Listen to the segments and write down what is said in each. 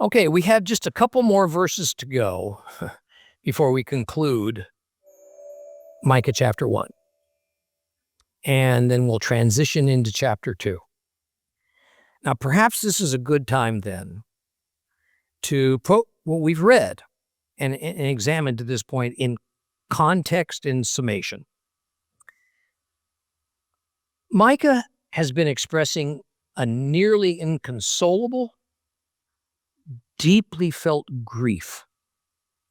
Okay, we have just a couple more verses to go before we conclude Micah chapter 1. And then we'll transition into chapter 2. Now, perhaps this is a good time then to put what we've read and examined to this point in context and summation. Micah has been expressing a nearly inconsolable, deeply felt grief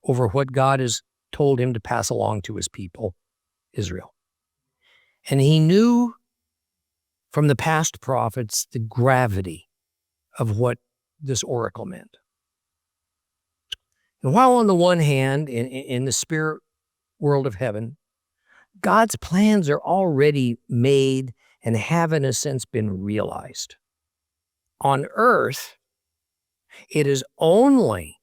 over what God has told him to pass along to his people, Israel. And he knew from the past prophets the gravity of what this oracle meant. And while on the one hand, in the spirit world of heaven, God's plans are already made and have in a sense been realized. On earth, it is only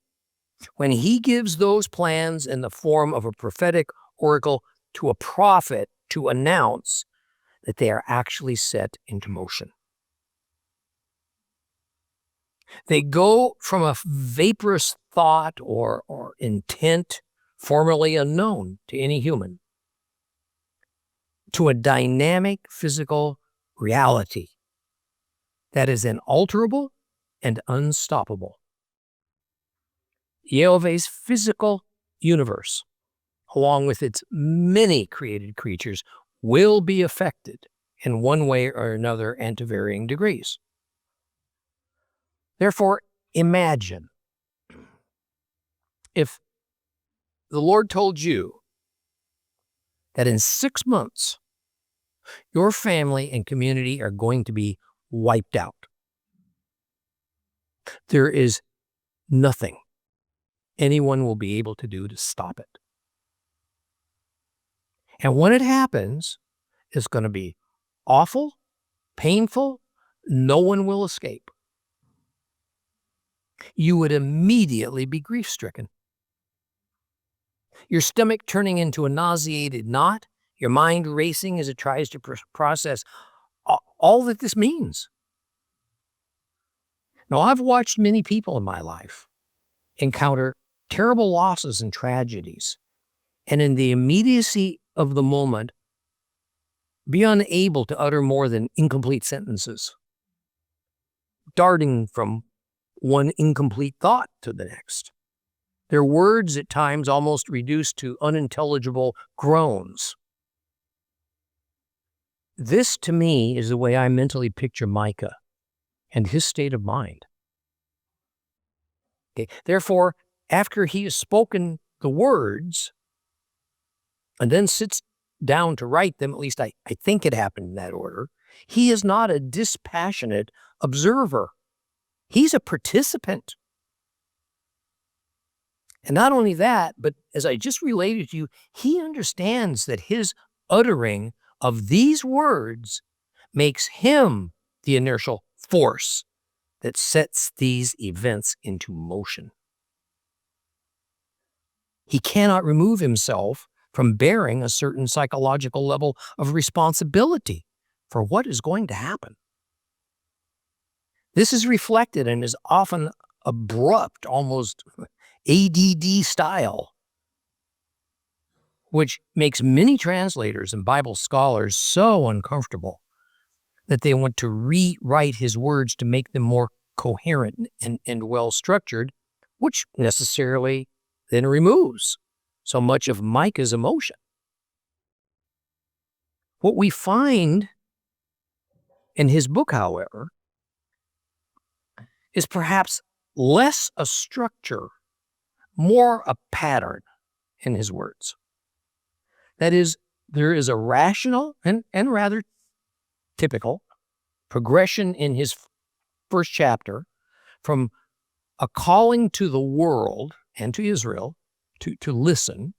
when he gives those plans in the form of a prophetic oracle to a prophet to announce that they are actually set into motion. They go from a vaporous thought or intent formerly unknown to any human to a dynamic physical reality that is inalterable and unstoppable. Yehovah's physical universe, along with its many created creatures, will be affected in one way or another and to varying degrees. Therefore, imagine if the Lord told you that in 6 months, your family and community are going to be wiped out. There is nothing anyone will be able to do to stop it. And when it happens, it's going to be awful, painful, no one will escape. You would immediately be grief-stricken. Your stomach turning into a nauseated knot, your mind racing as it tries to process all that this means. Now, I've watched many people in my life encounter terrible losses and tragedies, and in the immediacy of the moment, be unable to utter more than incomplete sentences, darting from one incomplete thought to the next. Their words at times almost reduced to unintelligible groans. This, to me, is the way I mentally picture Micah and his state of mind. Okay. Therefore, after he has spoken the words and then sits down to write them, at least I think it happened in that order, he is not a dispassionate observer. He's a participant. And not only that, but as I just related to you, he understands that his uttering of these words makes him the inertial force that sets these events into motion. He cannot remove himself from bearing a certain psychological level of responsibility for what is going to happen. This is reflected in his often abrupt, almost ADD style, which makes many translators and Bible scholars so uncomfortable that they want to rewrite his words to make them more coherent and well-structured, which necessarily then removes so much of Micah's emotion. What we find in his book, however, is perhaps less a structure, more a pattern in his words. That is, there is a rational and rather typical progression in his first chapter from a calling to the world and to Israel to listen,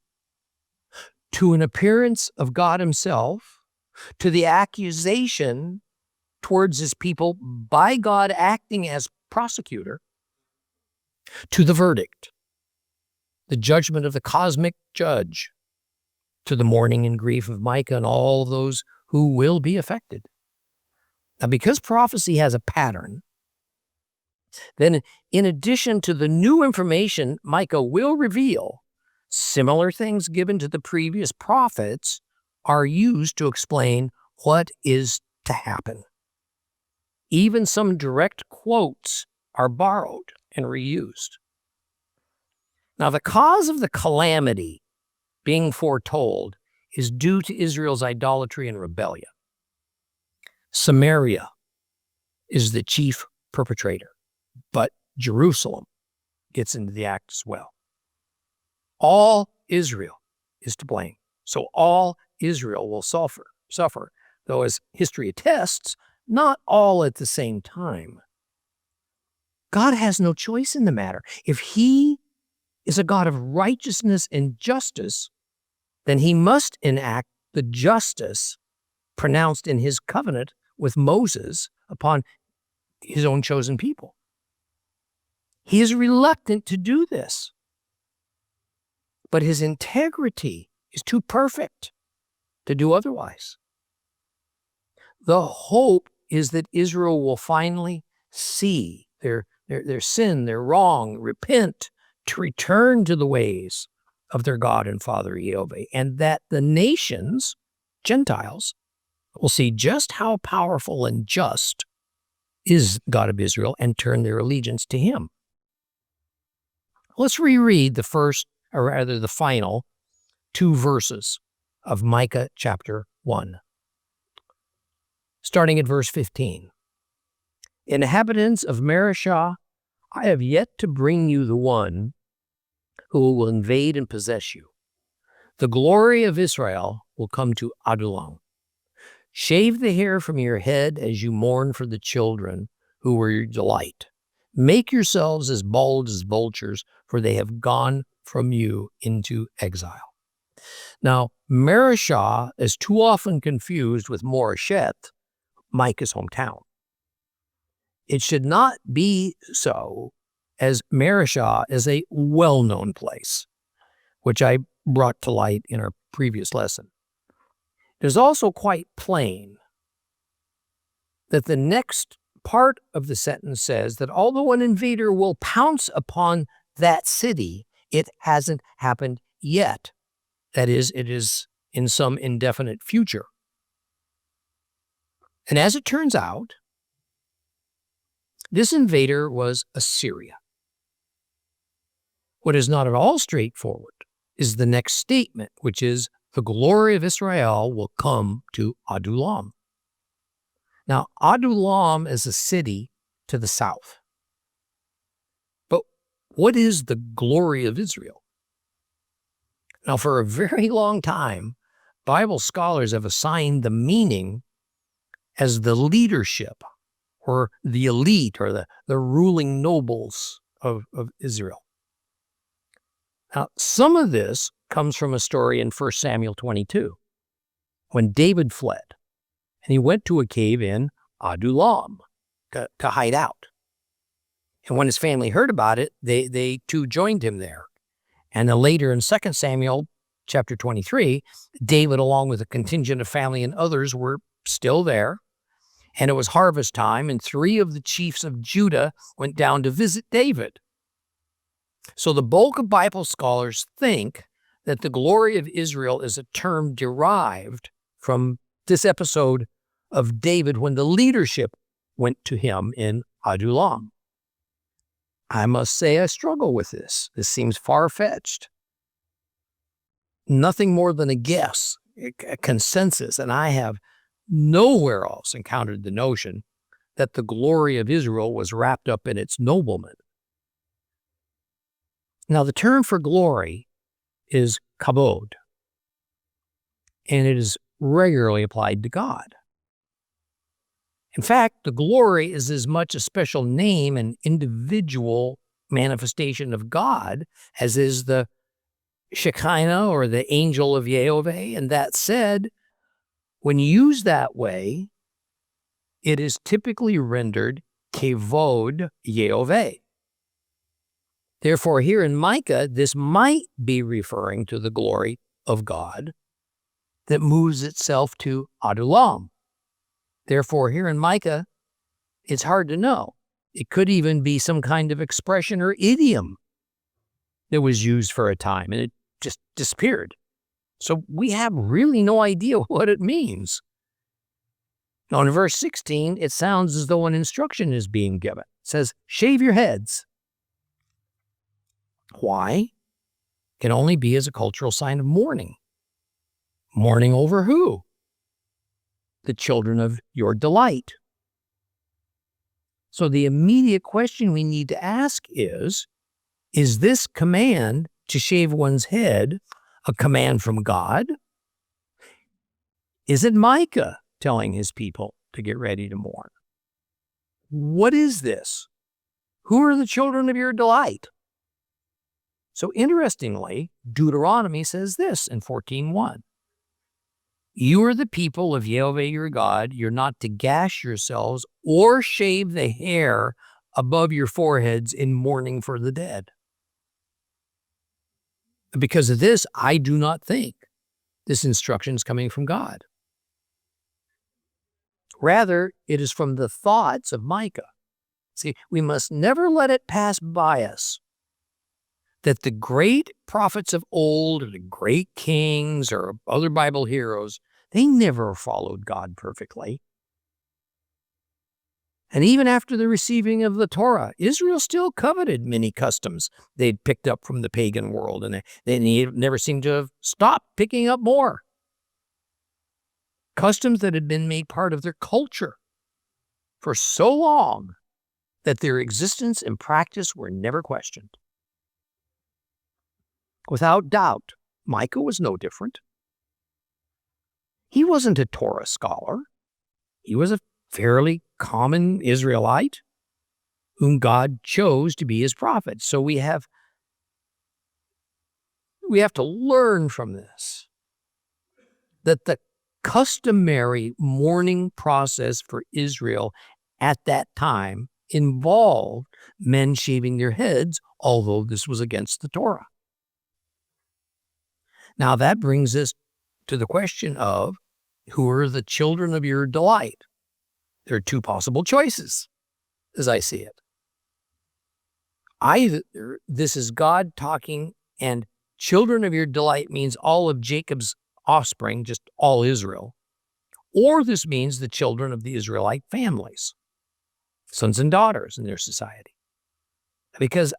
to an appearance of God himself, to the accusation towards his people by God acting as prosecutor, to the verdict, the judgment of the cosmic judge, to the mourning and grief of Micah and all those who will be affected. Now, because prophecy has a pattern, Then, in addition to the new information Micah will reveal, similar things given to the previous prophets are used to explain what is to happen. Even some direct quotes are borrowed and reused. Now, the cause of the calamity being foretold is due to Israel's idolatry and rebellion. Samaria is the chief perpetrator, but Jerusalem gets into the act as well. All Israel is to blame, so all Israel will suffer, though as history attests, not all at the same time. God has no choice in the matter. If he is a God of righteousness and justice, then he must enact the justice pronounced in his covenant with Moses upon his own chosen people. He is reluctant to do this, but his integrity is too perfect to do otherwise. The hope is that Israel will finally see their sin, their wrong, repent, to return to the ways of their God and Father Jehovah, and that the nations, Gentiles, will see just how powerful and just is God of Israel and turn their allegiance to him. Let's reread the first, or rather the final, 2 verses of Micah chapter 1. Starting at verse 15. Inhabitants of Mareshah, I have yet to bring you the one who will invade and possess you. The glory of Israel will come to Adullam. Shave the hair from your head as you mourn for the children who were your delight. Make yourselves as bald as vultures, for they have gone from you into exile. Now, Mareshah is too often confused with Moresheth, Micah's hometown. It should not be so, as Mareshah is a well-known place, which I brought to light in our previous lesson. It is also quite plain that the next part of the sentence says that although an invader will pounce upon that city, it hasn't happened yet. That is, it is in some indefinite future. And as it turns out, this invader was Assyria. What is not at all straightforward is the next statement, which is, the glory of Israel will come to Adullam. Now, Adullam is a city to the south. But what is the glory of Israel? Now, for a very long time, Bible scholars have assigned the meaning as the leadership or the elite or the ruling nobles of Israel. Now, some of this comes from a story in 1 Samuel 22, when David fled, and he went to a cave in Adullam to hide out. And when his family heard about it, they too joined him there. And then later in 2 Samuel chapter 23, David, along with a contingent of family and others, were still there. And it was harvest time, and 3 of the chiefs of Judah went down to visit David. So the bulk of Bible scholars think that the glory of Israel is a term derived from this episode of David when the leadership went to him in Adullam. I must say I struggle with this. This seems far-fetched. Nothing more than a guess, a consensus, and I have nowhere else encountered the notion that the glory of Israel was wrapped up in its noblemen. Now, the term for glory is kavod, and it is regularly applied to God. In fact, the glory is as much a special name and individual manifestation of God as is the Shekinah or the angel of Jehovah. And that said, when used that way, it is typically rendered kavod Jehovah. Therefore, here in Micah, this might be referring to the glory of God that moves itself to Adullam. Therefore, here in Micah, it's hard to know. It could even be some kind of expression or idiom that was used for a time, and it just disappeared. So we have really no idea what it means. Now, in verse 16, it sounds as though an instruction is being given. It says, shave your heads. Why? It can only be as a cultural sign of mourning. Mourning over who? The children of your delight. So the immediate question we need to ask is this command to shave one's head a command from God? Is it Micah telling his people to get ready to mourn? What is this? Who are the children of your delight? So interestingly, Deuteronomy says this in 14:1. You are the people of Yahweh your God. You're not to gash yourselves or shave the hair above your foreheads in mourning for the dead. Because of this, I do not think this instruction is coming from God. Rather, it is from the thoughts of Micah. See, we must never let it pass by us that the great prophets of old, or the great kings, or other Bible heroes, they never followed God perfectly. And even after the receiving of the Torah, Israel still coveted many customs they'd picked up from the pagan world, and they never seemed to have stopped picking up more. Customs that had been made part of their culture for so long that their existence and practice were never questioned. Without doubt, Micah was no different. He wasn't a Torah scholar. He was a fairly common Israelite whom God chose to be his prophet. So we have to learn from this that the customary mourning process for Israel at that time involved men shaving their heads, although this was against the Torah. Now that brings us to the question of who are the children of your delight? There are two possible choices, as I see it. Either this is God talking, and children of your delight means all of Jacob's offspring, just all Israel, or this means the children of the Israelite families, sons and daughters in their society. Because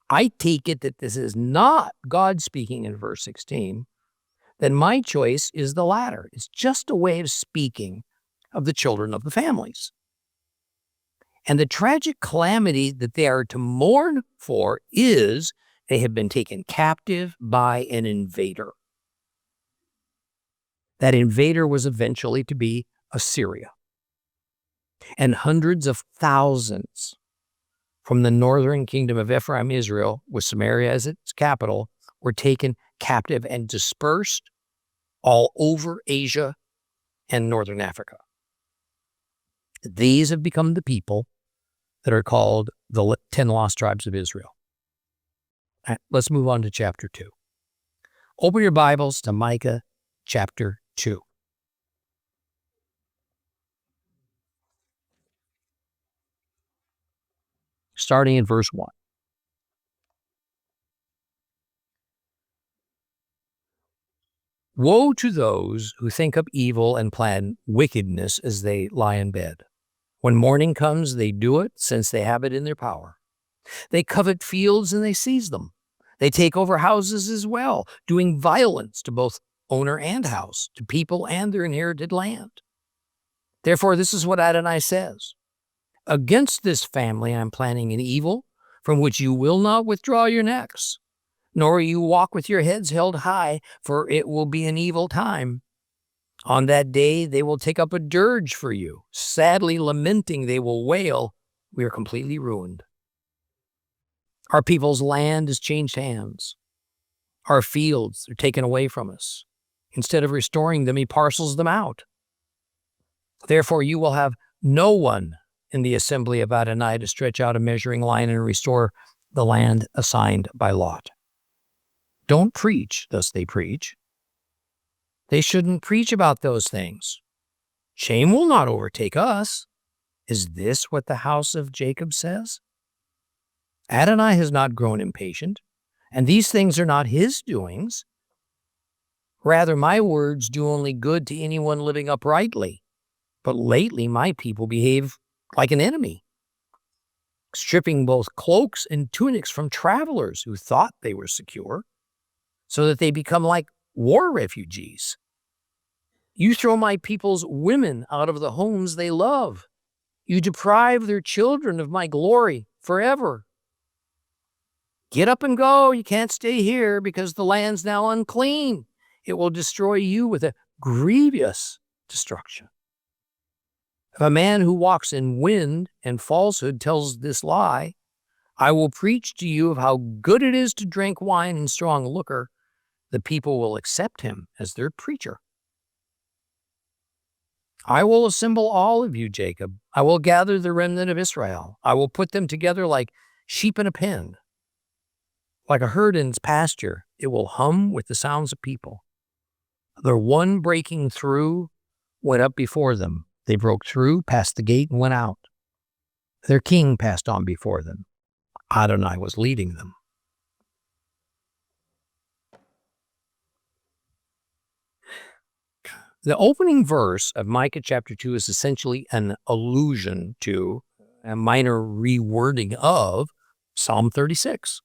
I take it that this is not God speaking in verse 16, then my choice is the latter. It's just a way of speaking of the children of the families. And the tragic calamity that they are to mourn for is they have been taken captive by an invader. That invader was eventually to be Assyria. And hundreds of thousands from the northern kingdom of Ephraim, Israel, with Samaria as its capital, were taken captive and dispersed all over Asia and northern Africa. These have become the people that are called the 10 lost tribes of Israel. Let's move on to chapter 2. Open your Bibles to Micah chapter 2. Starting in verse 1. Woe to those who think up evil and plan wickedness as they lie in bed. When morning comes, they do it, since they have it in their power. They covet fields and they seize them. They take over houses as well, doing violence to both owner and house, to people and their inherited land. Therefore, this is what Adonai says. Against this family I am planning an evil, from which you will not withdraw your necks, nor will you walk with your heads held high, for it will be an evil time. On that day they will take up a dirge for you. Sadly lamenting, they will wail, we are completely ruined. Our people's land has changed hands. Our fields are taken away from us. Instead of restoring them, he parcels them out. Therefore you will have no one in the assembly of Adonai to stretch out a measuring line and restore the land assigned by lot. Don't preach, thus they preach. They shouldn't preach about those things. Shame will not overtake us. Is this what the house of Jacob says? Adonai has not grown impatient, and these things are not his doings. Rather, my words do only good to anyone living uprightly. But lately my people behave like an enemy, stripping both cloaks and tunics from travelers who thought they were secure, so that they become like war refugees. You throw my people's women out of the homes they love. You deprive their children of my glory forever. Get up and go. You can't stay here because the land's now unclean. It will destroy you with a grievous destruction. If a man who walks in wind and falsehood tells this lie, I will preach to you of how good it is to drink wine and strong liquor. The people will accept him as their preacher. I will assemble all of you, Jacob. I will gather the remnant of Israel. I will put them together like sheep in a pen. Like a herd in its pasture, it will hum with the sounds of people. The one breaking through went up before them. They broke through, passed the gate, and went out. Their king passed on before them. Adonai was leading them. The opening verse of Micah chapter 2 is essentially an allusion to a minor rewording of Psalm 36.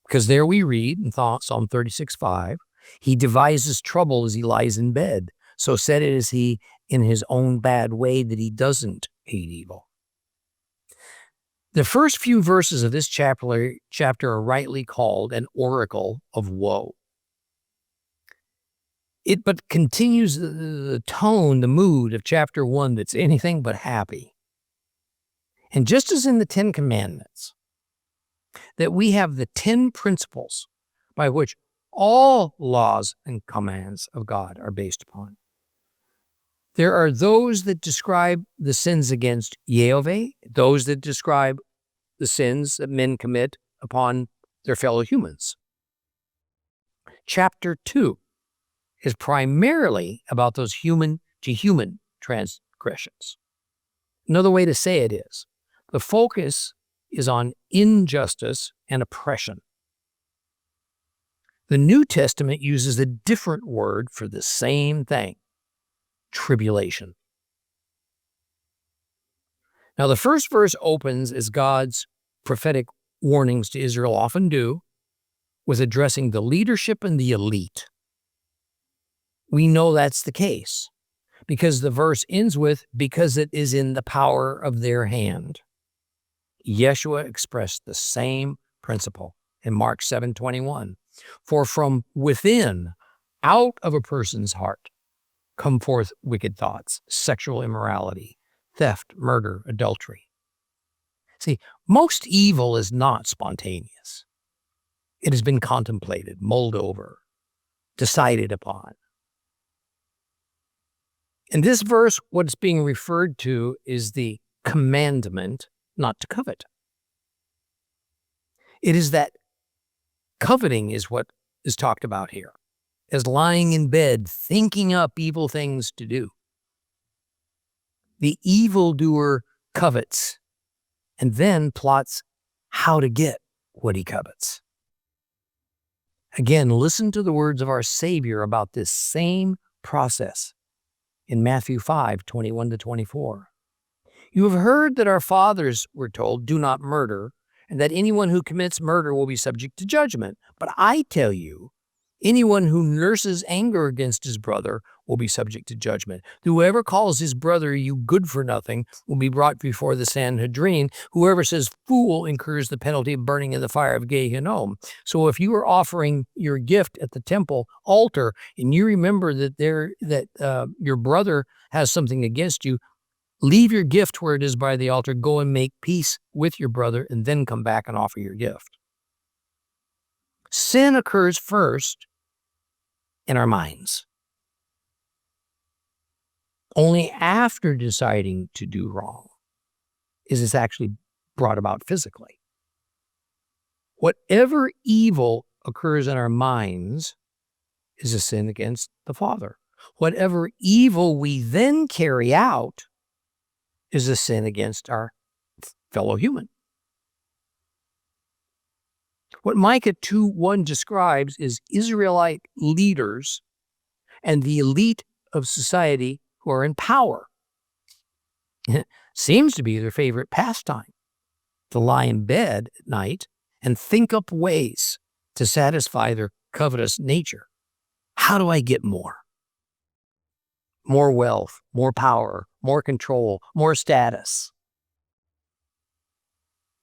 Because there we read in Psalm 36:5, he devises trouble as he lies in bed. So set is he in his own bad way that he doesn't hate evil. The first few verses of this chapter are rightly called an oracle of woe. It but continues the tone, the mood of chapter 1 that's anything but happy. And just as in the 10 Commandments, that we have the 10 principles by which all laws and commands of God are based upon. There are those that describe the sins against Yehovah, those that describe the sins that men commit upon their fellow humans. Chapter 2 is primarily about those human-to-human transgressions. Another way to say it is, the focus is on injustice and oppression. The New Testament uses a different word for the same thing, tribulation. Now, the first verse opens as God's prophetic warnings to Israel often do, with addressing the leadership and the elite. We know that's the case because the verse ends with, because it is in the power of their hand. Yeshua expressed the same principle in Mark 7:21. For from within, out of a person's heart, come forth wicked thoughts, sexual immorality, theft, murder, adultery. See, most evil is not spontaneous. It has been contemplated, mulled over, decided upon. In this verse, what's being referred to is the commandment not to covet. It is that coveting is what is talked about here, as lying in bed, thinking up evil things to do. The evildoer covets and then plots how to get what he covets. Again, listen to the words of our Savior about this same process in Matthew 5:21-24. You have heard that our fathers were told, do not murder, and that anyone who commits murder will be subject to judgment. But I tell you, anyone who nurses anger against his brother will be subject to judgment. Whoever calls his brother you good for nothing will be brought before the Sanhedrin. Whoever says fool incurs the penalty of burning in the fire of Gehinnom. So if you are offering your gift at the temple altar and you remember that your brother has something against you, leave your gift where it is by the altar, go and make peace with your brother, and then come back and offer your gift. Sin occurs first in our minds. Only after deciding to do wrong is this actually brought about physically. Whatever evil occurs in our minds is a sin against the Father. Whatever evil we then carry out is a sin against our fellow human. What Micah 2:1 describes is Israelite leaders and the elite of society who are in power. Seems to be their favorite pastime, to lie in bed at night and think up ways to satisfy their covetous nature. How do I get more? More wealth, more power, more control, more status.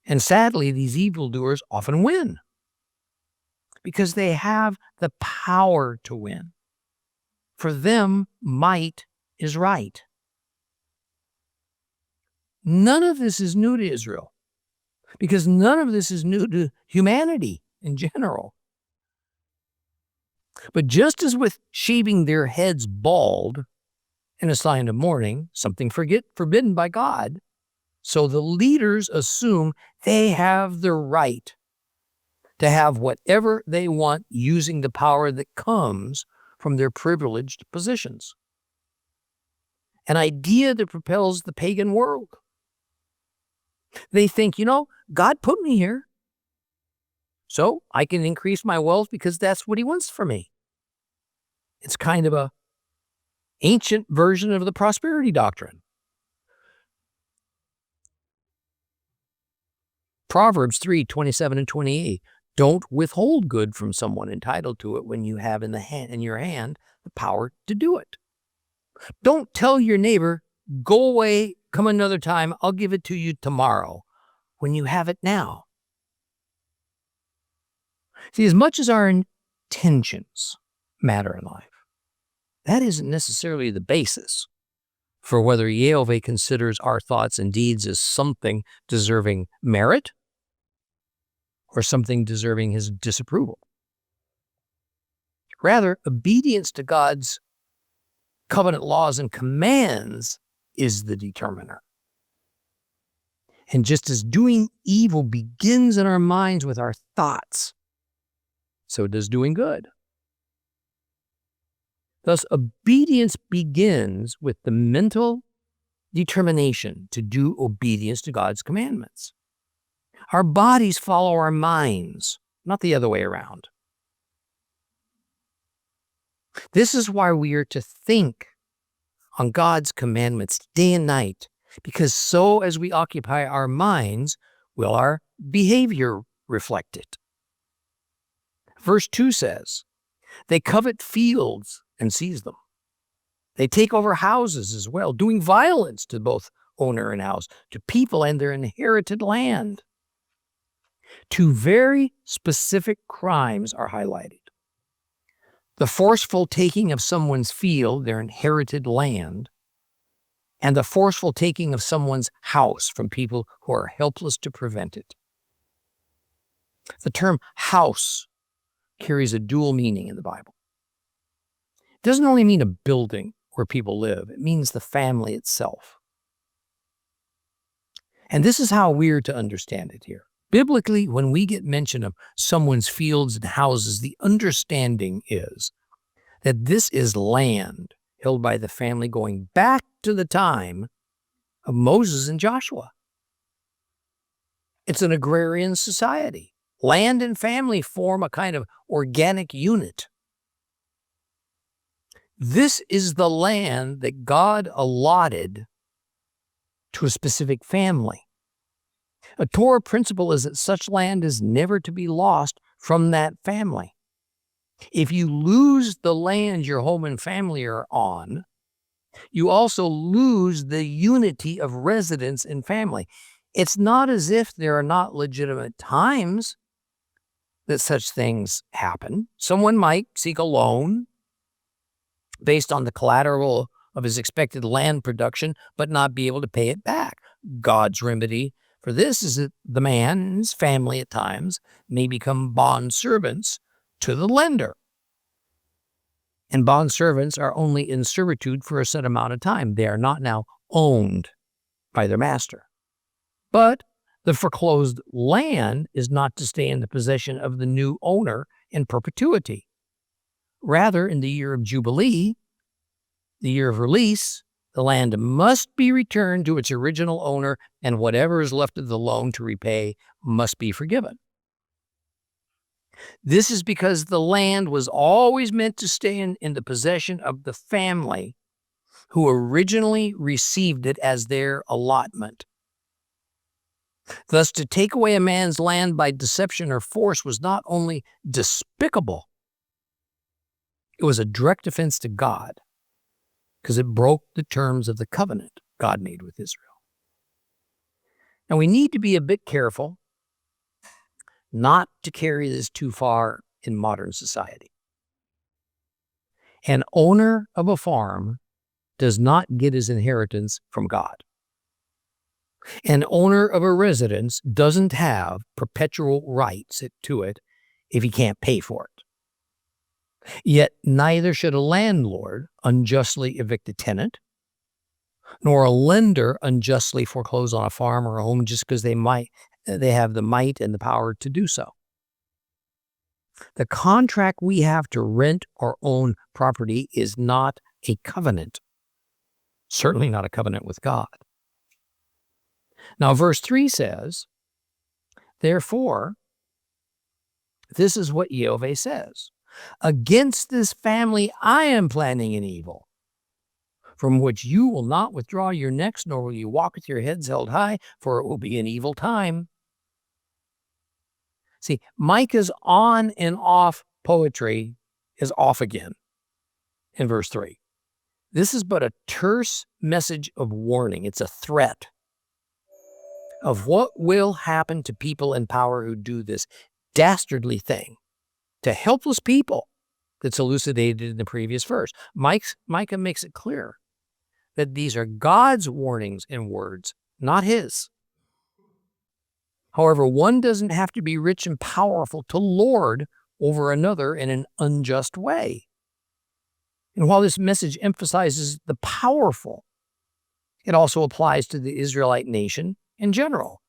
And sadly, these evildoers often win because they have the power to win. For them, might is right. None of this is new to Israel because none of this is new to humanity in general. But just as with shaving their heads bald in a sign of mourning, something forbidden by God, so the leaders assume they have the right to have whatever they want using the power that comes from their privileged positions. An idea that propels the pagan world. They think, God put me here, so I can increase my wealth because that's what he wants for me. It's kind of a ancient version of the prosperity doctrine. Proverbs 3:27 and 28. Don't withhold good from someone entitled to it when you have in your hand the power to do it. Don't tell your neighbor, go away, come another time, I'll give it to you tomorrow, when you have it now. See, as much as our intentions matter in life, that isn't necessarily the basis for whether Yehovah considers our thoughts and deeds as something deserving merit or something deserving his disapproval. Rather, obedience to God's covenant laws and commands is the determiner. And just as doing evil begins in our minds with our thoughts, so does doing good. Thus, obedience begins with the mental determination to do obedience to God's commandments. Our bodies follow our minds, not the other way around. This is why we are to think on God's commandments day and night, because so as we occupy our minds, will our behavior reflect it. Verse 2 says, they covet fields and seize them. They take over houses as well, doing violence to both owner and house, to people and their inherited land. Two very specific crimes are highlighted. The forceful taking of someone's field, their inherited land, and the forceful taking of someone's house from people who are helpless to prevent it. The term house carries a dual meaning in the Bible. It doesn't only mean a building where people live, it means the family itself. And this is how we're to understand it here. Biblically, when we get mention of someone's fields and houses, the understanding is that this is land held by the family going back to the time of Moses and Joshua. It's an agrarian society. Land and family form a kind of organic unit. This is the land that God allotted to a specific family. A Torah principle is that such land is never to be lost from that family. If you lose the land your home and family are on, you also lose the unity of residence and family. It's not as if there are not legitimate times that such things happen. Someone might seek a loan based on the collateral of his expected land production, but not be able to pay it back. God's remedy for this is that the man and his family at times may become bond servants to the lender. And bond servants are only in servitude for a set amount of time. They are not now owned by their master. But the foreclosed land is not to stay in the possession of the new owner in perpetuity. Rather, in the year of Jubilee, the year of release, The land must be returned to its original owner, and whatever is left of the loan to repay must be forgiven. This is because the land was always meant to stay in the possession of the family who originally received it as their allotment. Thus, to take away a man's land by deception or force was not only despicable, it was a direct offense to God, because it broke the terms of the covenant God made with Israel. Now, we need to be a bit careful not to carry this too far in modern society. An owner of a farm does not get his inheritance from God. An owner of a residence doesn't have perpetual rights to it if he can't pay for it. Yet neither should a landlord unjustly evict a tenant, nor a lender unjustly foreclose on a farm or a home just because they have the might and the power to do so. The contract we have to rent or own property is not a covenant, certainly not a covenant with God. Now, verse 3 says, therefore, this is what Yehovah says. Against this family I am planning an evil, from which you will not withdraw your necks, nor will you walk with your heads held high, for it will be an evil time. See, Micah's on and off poetry is off again in verse 3. This is but a terse message of warning. It's a threat of what will happen to people in power who do this dastardly thing to helpless people that's elucidated in the previous verse. Micah makes it clear that these are God's warnings and words, not his. However, one doesn't have to be rich and powerful to lord over another in an unjust way. And while this message emphasizes the powerful, it also applies to the Israelite nation in general.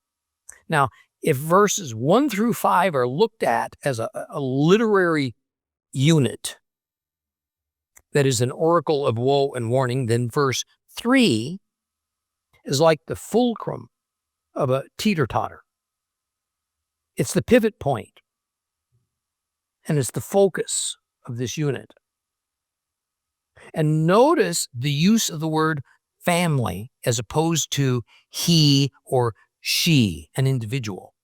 Now, if verses 1 through 5 are looked at as a literary unit that is an oracle of woe and warning, then verse 3 is like the fulcrum of a teeter-totter. It's the pivot point, and it's the focus of this unit. And notice the use of the word family as opposed to he or she, an individual.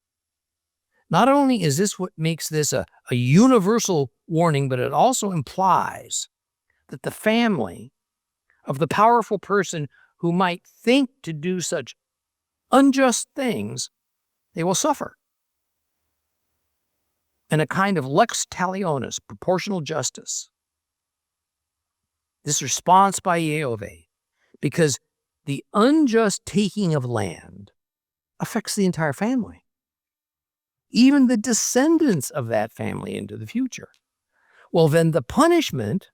Not only is this what makes this a universal warning, but it also implies that the family of the powerful person who might think to do such unjust things, they will suffer. And a kind of lex talionis, proportional justice. This response by Yehovah, because the unjust taking of land affects the entire family, even the descendants of that family into the future. Well, then the punishment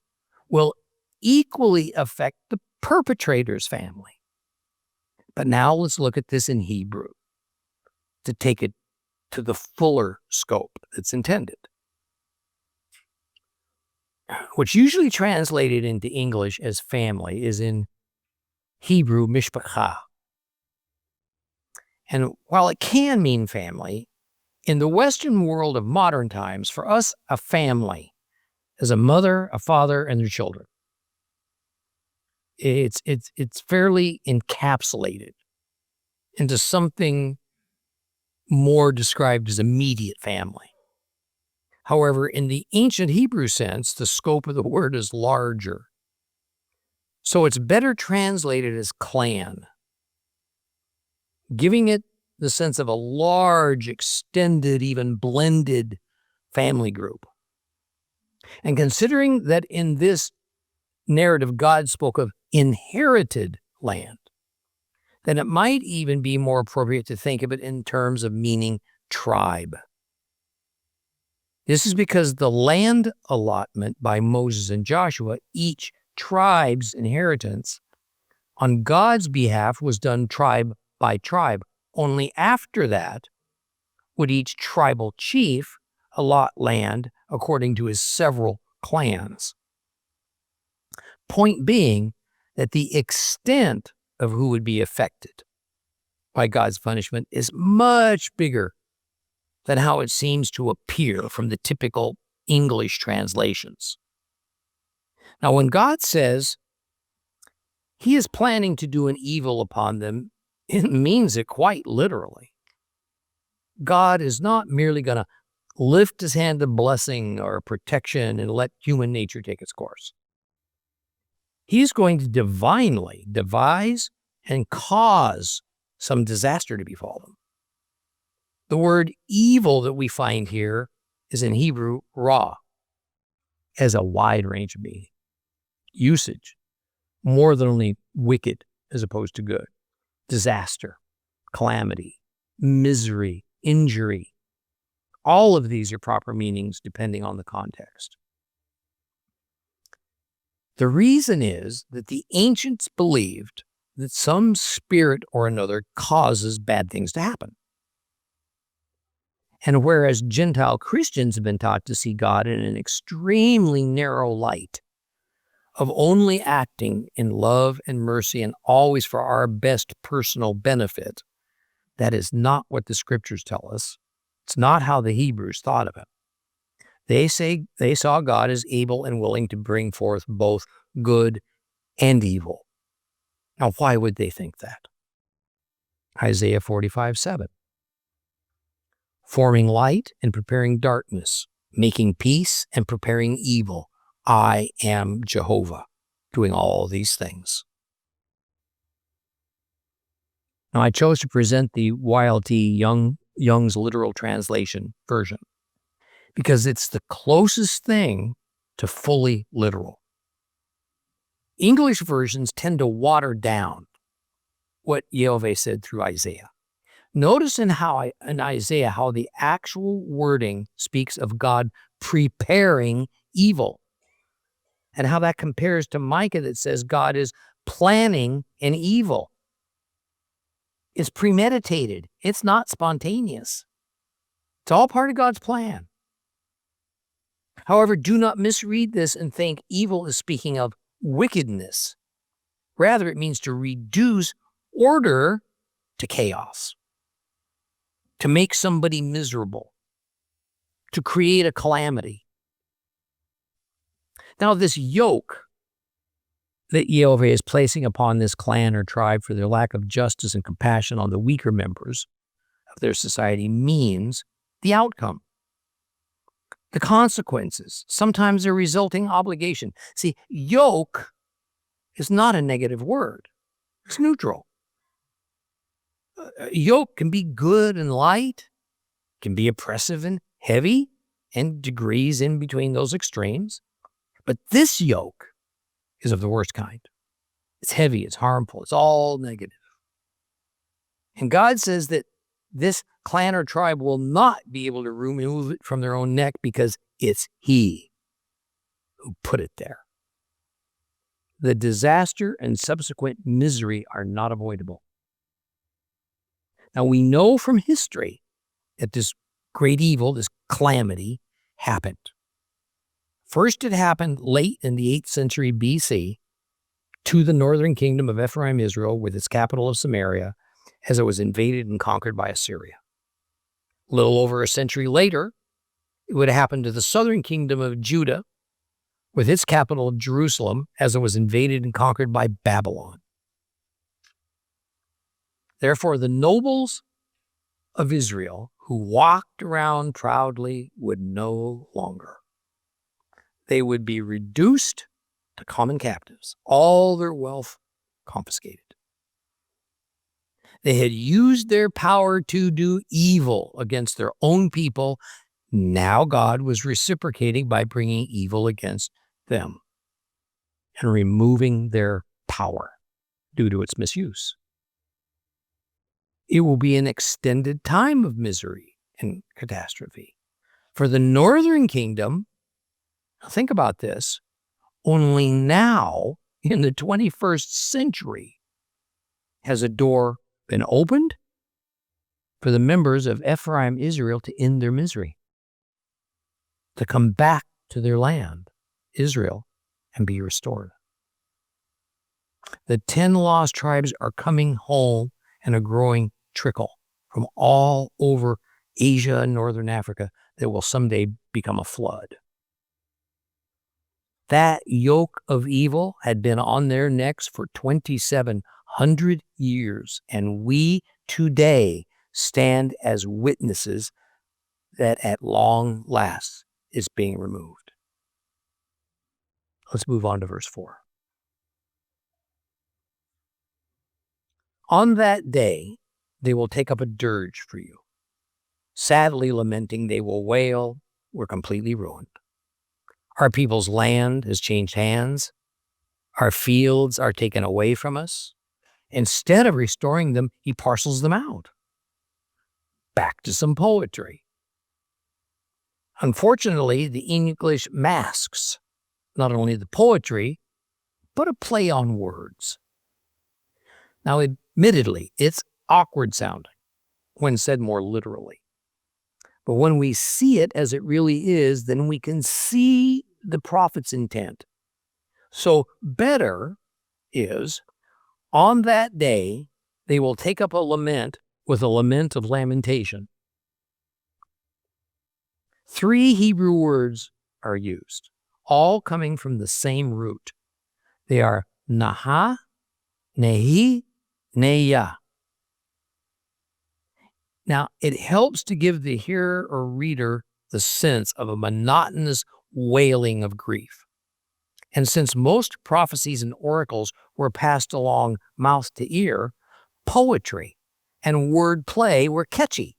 will equally affect the perpetrator's family. But now let's look at this in Hebrew to take it to the fuller scope that's intended. What's usually translated into English as family is in Hebrew mishpacha. And while it can mean family, in the Western world of modern times, for us, a family is a mother, a father, and their children. It's fairly encapsulated into something more described as immediate family. However, in the ancient Hebrew sense, the scope of the word is larger. So it's better translated as clan, giving it the sense of a large, extended, even blended family group. And considering that in this narrative God spoke of inherited land, then it might even be more appropriate to think of it in terms of meaning tribe. This is because the land allotment by Moses and Joshua, each tribe's inheritance, on God's behalf was done tribe by tribe. Only after that would each tribal chief allot land according to his several clans. Point being that the extent of who would be affected by God's punishment is much bigger than how it seems to appear from the typical English translations. Now, when God says he is planning to do an evil upon them, it means it quite literally. God is not merely going to lift his hand of blessing or protection and let human nature take its course. He's going to divinely devise and cause some disaster to befall them. The word evil that we find here is in Hebrew, ra, has a wide range of meaning. Usage, more than only wicked as opposed to good. Disaster, calamity, misery, injury. All of these are proper meanings depending on the context. The reason is that the ancients believed that some spirit or another causes bad things to happen. And whereas Gentile Christians have been taught to see God in an extremely narrow light, of only acting in love and mercy and always for our best personal benefit, that is not what the scriptures tell us. It's not how the Hebrews thought of it. They say they saw God as able and willing to bring forth both good and evil. Now, why would they think that? Isaiah 45:7. Forming light and preparing darkness, making peace and preparing evil. I am Jehovah, doing all these things. Now, I chose to present the YLT Young's literal translation version because it's the closest thing to fully literal. English versions tend to water down what Yehovah said through Isaiah. Notice in Isaiah how the actual wording speaks of God preparing evil, and how that compares to Micah that says God is planning an evil. It's premeditated. It's not spontaneous. It's all part of God's plan. However, do not misread this and think evil is speaking of wickedness. Rather, it means to reduce order to chaos, to make somebody miserable, to create a calamity. Now, this yoke that Yehovah is placing upon this clan or tribe for their lack of justice and compassion on the weaker members of their society means the outcome, the consequences, sometimes a resulting obligation. See, yoke is not a negative word. It's neutral. Yoke can be good and light, can be oppressive and heavy, and degrees in between those extremes. But this yoke is of the worst kind. It's heavy, it's harmful, it's all negative. And God says that this clan or tribe will not be able to remove it from their own neck because it's He who put it there. The disaster and subsequent misery are not avoidable. Now, we know from history that this great evil, this calamity, happened. First, it happened late in the 8th century BC to the northern kingdom of Ephraim, Israel, with its capital of Samaria, as it was invaded and conquered by Assyria. A little over a century later, it would happen to the southern kingdom of Judah, with its capital of Jerusalem, as it was invaded and conquered by Babylon. Therefore, the nobles of Israel who walked around proudly would no longer. They would be reduced to common captives, all their wealth confiscated. They had used their power to do evil against their own people. Now God was reciprocating by bringing evil against them and removing their power due to its misuse. It will be an extended time of misery and catastrophe. For the northern kingdom, think about this, only now in the 21st century has a door been opened for the members of Ephraim, Israel, to end their misery, to come back to their land, Israel, and be restored. The 10 lost tribes are coming home and a growing trickle from all over Asia and Northern Africa that will someday become a flood. That yoke of evil had been on their necks for 2,700 years, and we today stand as witnesses that at long last is being removed. Let's move on to verse 4. On that day, they will take up a dirge for you. Sadly lamenting, they will wail, we're completely ruined. Our people's land has changed hands. Our fields are taken away from us. Instead of restoring them, he parcels them out. Back to some poetry. Unfortunately, the English masks not only the poetry, but a play on words. Now, admittedly, it's awkward sounding when said more literally. But when we see it as it really is, then we can see the prophet's intent. So better is, on that day, they will take up a lament with a lament of lamentation. 3 Hebrew words are used, all coming from the same root. They are naha, nehi, neya. Now, it helps to give the hearer or reader the sense of a monotonous wailing of grief. And since most prophecies and oracles were passed along mouth to ear, poetry and word play were catchy.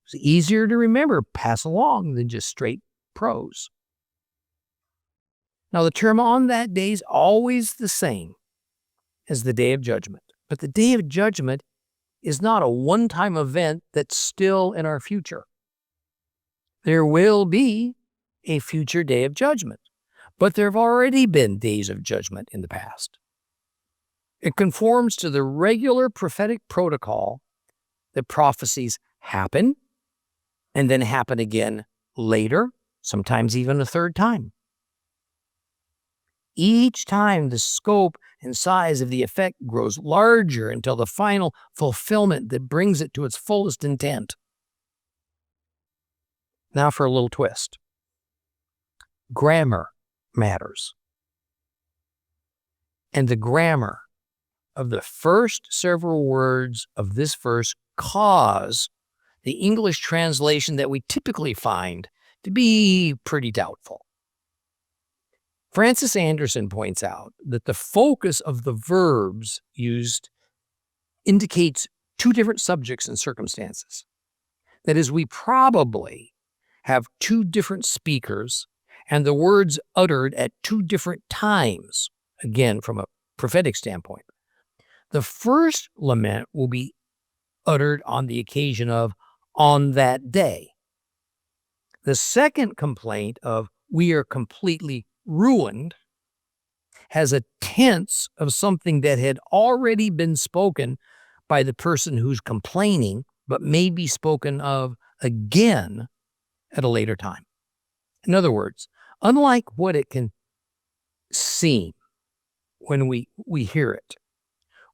It's easier to remember, pass along, than just straight prose. Now, the term on that day is always the same as the day of judgment. But the day of judgment is not a one-time event that's still in our future. There will be a future day of judgment, but there have already been days of judgment in the past. It conforms to the regular prophetic protocol that prophecies happen and then happen again later, sometimes even a third time. Each time, the scope and size of the effect grows larger until the final fulfillment that brings it to its fullest intent. Now for a little twist. Grammar matters. And the grammar of the first several words of this verse cause the English translation that we typically find to be pretty doubtful. Francis Anderson points out that the focus of the verbs used indicates 2 different subjects and circumstances. That is, we probably have 2 different speakers and the words uttered at 2 different times, again, from a prophetic standpoint. The first lament will be uttered on the occasion of on that day. The second complaint of we are completely ruined has a tense of something that had already been spoken by the person who's complaining, but may be spoken of again at a later time. In other words, unlike what it can seem when we hear it,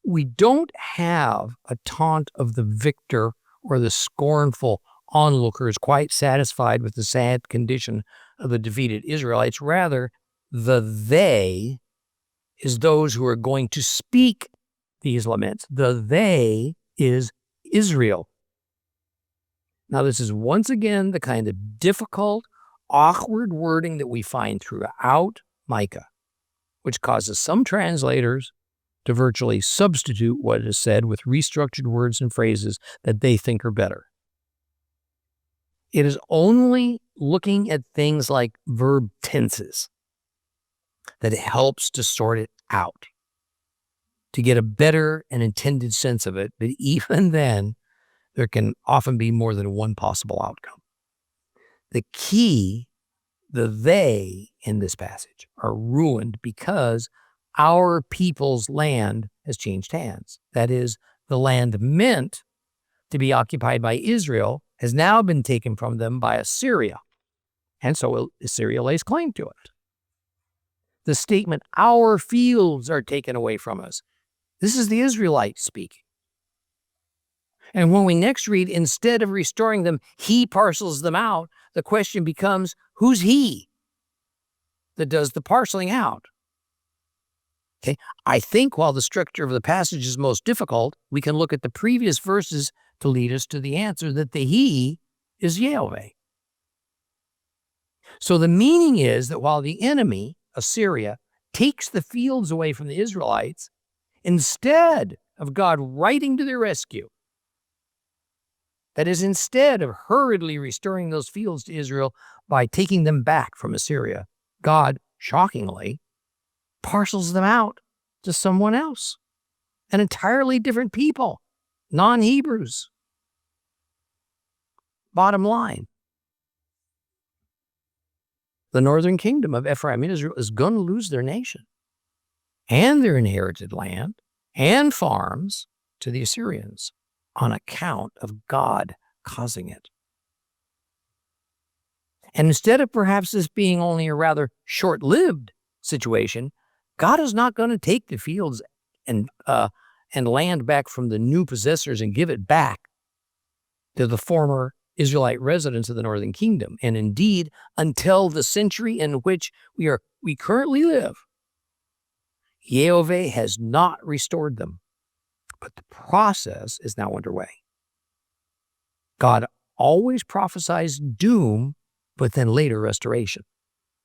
we don't have a taunt of the victor or the scornful onlookers quite satisfied with the sad condition of the defeated Israelites. Rather, the they is those who are going to speak these laments. The they is Israel. Now, this is once again the kind of difficult, awkward wording that we find throughout Micah, which causes some translators to virtually substitute what is said with restructured words and phrases that they think are better. It is only looking at things like verb tenses that it helps to sort it out, to get a better and intended sense of it. But even then, there can often be more than one possible outcome. The key, the they in this passage, are ruined because our people's land has changed hands. That is, the land meant to be occupied by Israel has now been taken from them by Assyria. And so Assyria lays claim to it. The statement, our fields are taken away from us. This is the Israelites speaking. And when we next read, instead of restoring them, he parcels them out, the question becomes, who's he that does the parceling out? Okay, I think while the structure of the passage is most difficult, we can look at the previous verses to lead us to the answer that the he is Yahweh. So the meaning is that while the enemy, Assyria, takes the fields away from the Israelites, instead of God riding to their rescue, that is, instead of hurriedly restoring those fields to Israel by taking them back from Assyria, God, shockingly, parcels them out to someone else, an entirely different people, non-Hebrews. Bottom line, the northern kingdom of Ephraim and Israel is going to lose their nation and their inherited land and farms to the Assyrians on account of God causing it. And instead of perhaps this being only a rather short-lived situation, God is not going to take the fields and land back from the new possessors and give it back to the former Israelite residents of the northern kingdom. And indeed, until the century in which we currently live, Yahweh has not restored them. But the process is now underway. God always prophesies doom, but then later restoration.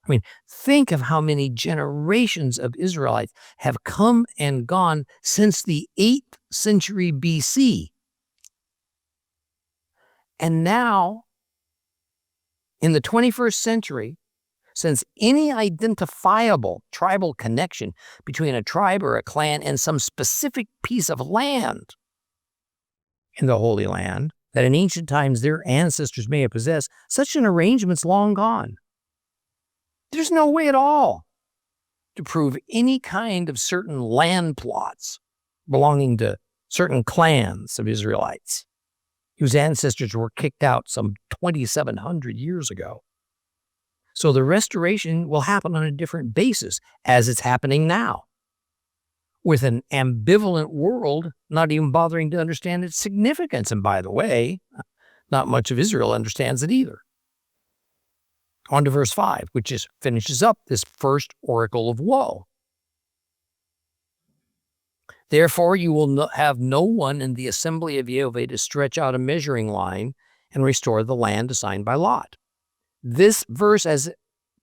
I mean, think of how many generations of Israelites have come and gone since the 8th century BC. And now, in the 21st century, since any identifiable tribal connection between a tribe or a clan and some specific piece of land in the Holy Land that in ancient times their ancestors may have possessed, such an arrangement's long gone. There's no way at all to prove any kind of certain land plots belonging to certain clans of Israelites whose ancestors were kicked out some 2,700 years ago. So the restoration will happen on a different basis, as it's happening now, with an ambivalent world not even bothering to understand its significance. And by the way, not much of Israel understands it either. On to verse 5, which finishes up this first oracle of woe. Therefore, you will have no one in the assembly of Yahweh to stretch out a measuring line and restore the land assigned by lot. This verse has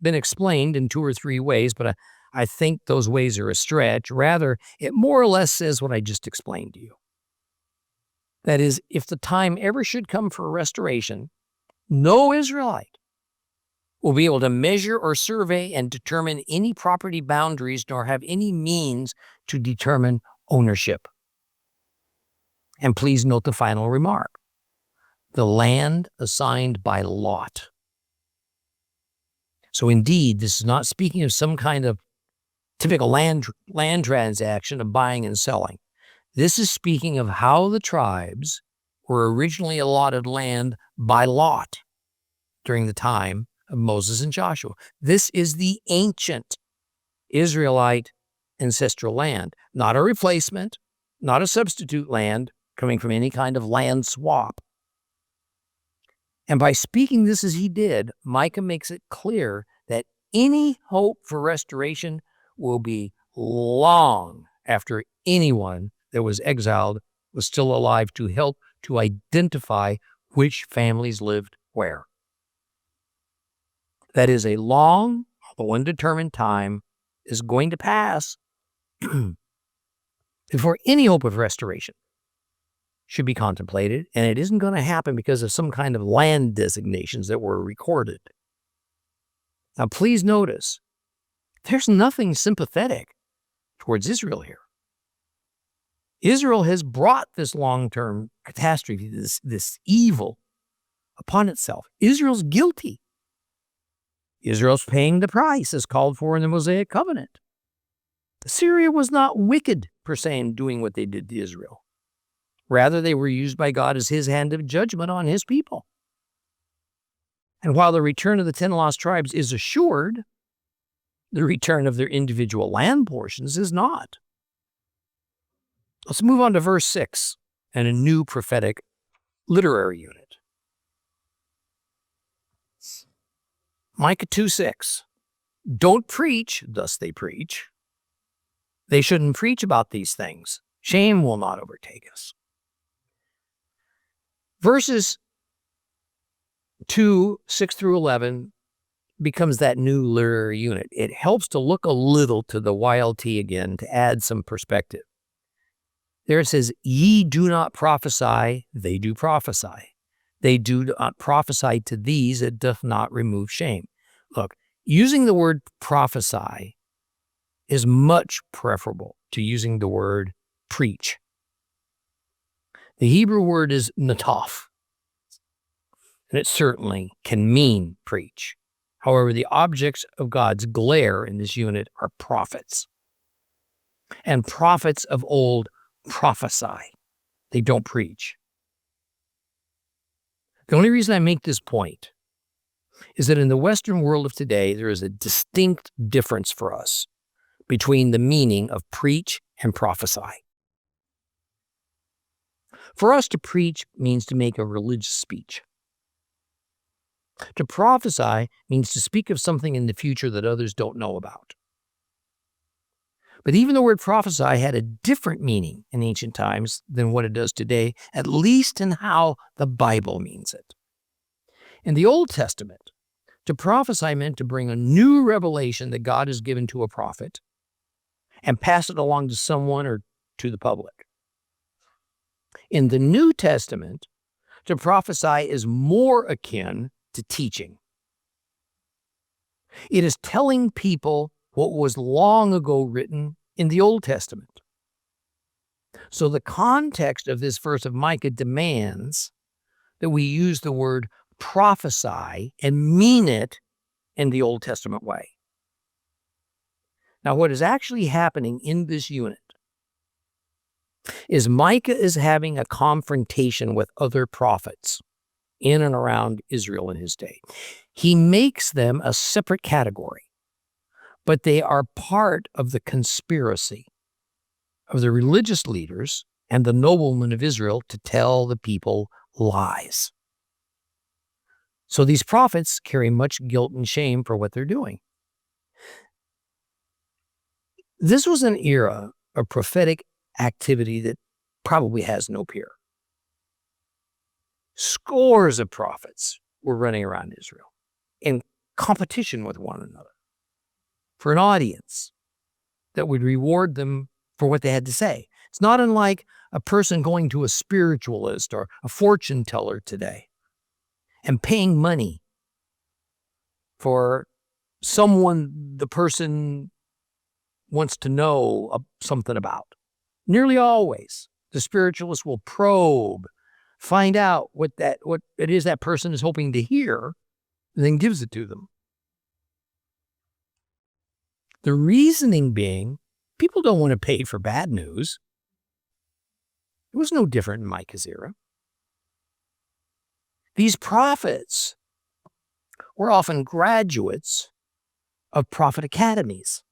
been explained in 2 or 3 ways, but I think those ways are a stretch. Rather, it more or less says what I just explained to you. That is, if the time ever should come for restoration, no Israelite will be able to measure or survey and determine any property boundaries, nor have any means to determine ownership. And please note the final remark. The land assigned by lot. So indeed, this is not speaking of some kind of typical land transaction of buying and selling. This is speaking of how the tribes were originally allotted land by lot during the time of Moses and Joshua. This is the ancient Israelite ancestral land, not a replacement, not a substitute land coming from any kind of land swap. And by speaking this as he did, Micah makes it clear that any hope for restoration will be long after anyone that was exiled was still alive to help to identify which families lived where. That is a long, although undetermined time is going to pass before any hope of restoration should be contemplated, and it isn't going to happen because of some kind of land designations that were recorded. Now, please notice, there's nothing sympathetic towards Israel here. Israel has brought this long-term catastrophe, this evil upon itself. Israel's guilty. Israel's paying the price as called for in the Mosaic covenant. Assyria was not wicked, per se, in doing what they did to Israel. Rather, they were used by God as his hand of judgment on his people. And while the return of the 10 lost tribes is assured, The return of their individual land portions is not. Let's move on to verse 6 and a new prophetic literary unit. Micah 2:6. Don't preach, thus they preach. They shouldn't preach about these things. Shame will not overtake us. Verses 2:6 through 11 becomes that new literary unit. It helps to look a little to the YLT again to add some perspective. There it says, ye do not prophesy, they do prophesy. They do not prophesy to these, it doth not remove shame. Look, using the word prophesy is much preferable to using the word preach. The Hebrew word is nataf, and it certainly can mean preach. However, the objects of God's glare in this unit are prophets. And prophets of old prophesy. They don't preach. The only reason I make this point is that in the Western world of today, there is a distinct difference for us between the meaning of preach and prophesy. For us to preach means to make a religious speech. To prophesy means to speak of something in the future that others don't know about. But even the word prophesy had a different meaning in ancient times than what it does today, at least in how the Bible means it. In the Old Testament, to prophesy meant to bring a new revelation that God has given to a prophet and pass it along to someone or to the public. In the New Testament, to prophesy is more akin to teaching. It is telling people what was long ago written in the Old Testament. So the context of this verse of Micah demands that we use the word prophesy and mean it in the Old Testament way. Now, what is actually happening in this unit is Micah is having a confrontation with other prophets in and around Israel in his day. He makes them a separate category, but they are part of the conspiracy of the religious leaders and the noblemen of Israel to tell the people lies. So these prophets carry much guilt and shame for what they're doing. This was an era of prophetic activity that probably has no peer. Scores of prophets were running around Israel in competition with one another for an audience that would reward them for what they had to say. It's not unlike a person going to a spiritualist or a fortune teller today and paying money for someone the person wants to know something about. Nearly always, the spiritualist will probe, find out what it is that person is hoping to hear, and then gives it to them. The reasoning being, people don't want to pay for bad news. It was no different in Micah's era. These prophets were often graduates of prophet academies.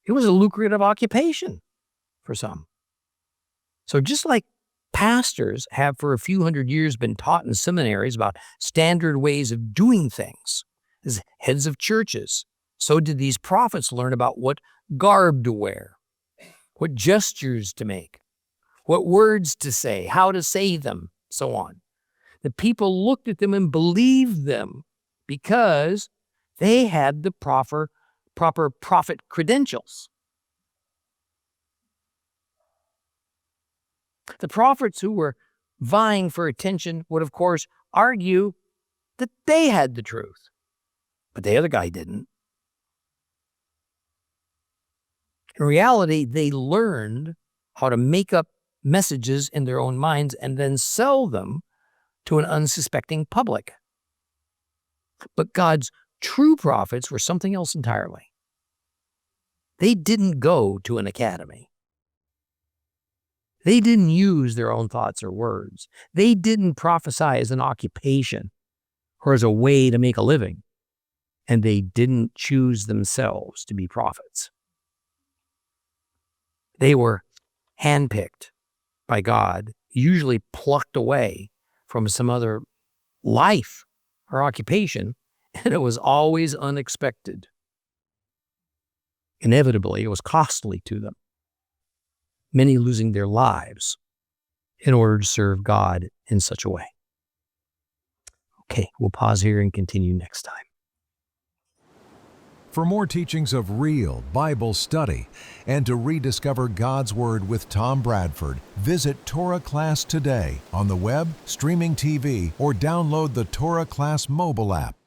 It was a lucrative occupation for some. So just like pastors have for a few hundred years been taught in seminaries about standard ways of doing things as heads of churches, so did these prophets learn about what garb to wear, what gestures to make, what words to say, how to say them, so on. The people looked at them and believed them because they had the proper prophet credentials. The prophets who were vying for attention would, of course, argue that they had the truth, but the other guy didn't. In reality, they learned how to make up messages in their own minds and then sell them to an unsuspecting public. But God's true prophets were something else entirely. They didn't go to an academy. They didn't use their own thoughts or words. They didn't prophesy as an occupation or as a way to make a living. and they didn't choose themselves to be prophets. They were handpicked by God, usually plucked away from some other life or occupation, and it was always unexpected. Inevitably, it was costly to them, many losing their lives in order to serve God in such a way. Okay, we'll pause here and continue next time. For more teachings of real Bible study and to rediscover God's Word with Tom Bradford, visit Torah Class today on the web, streaming TV, or download the Torah Class mobile app.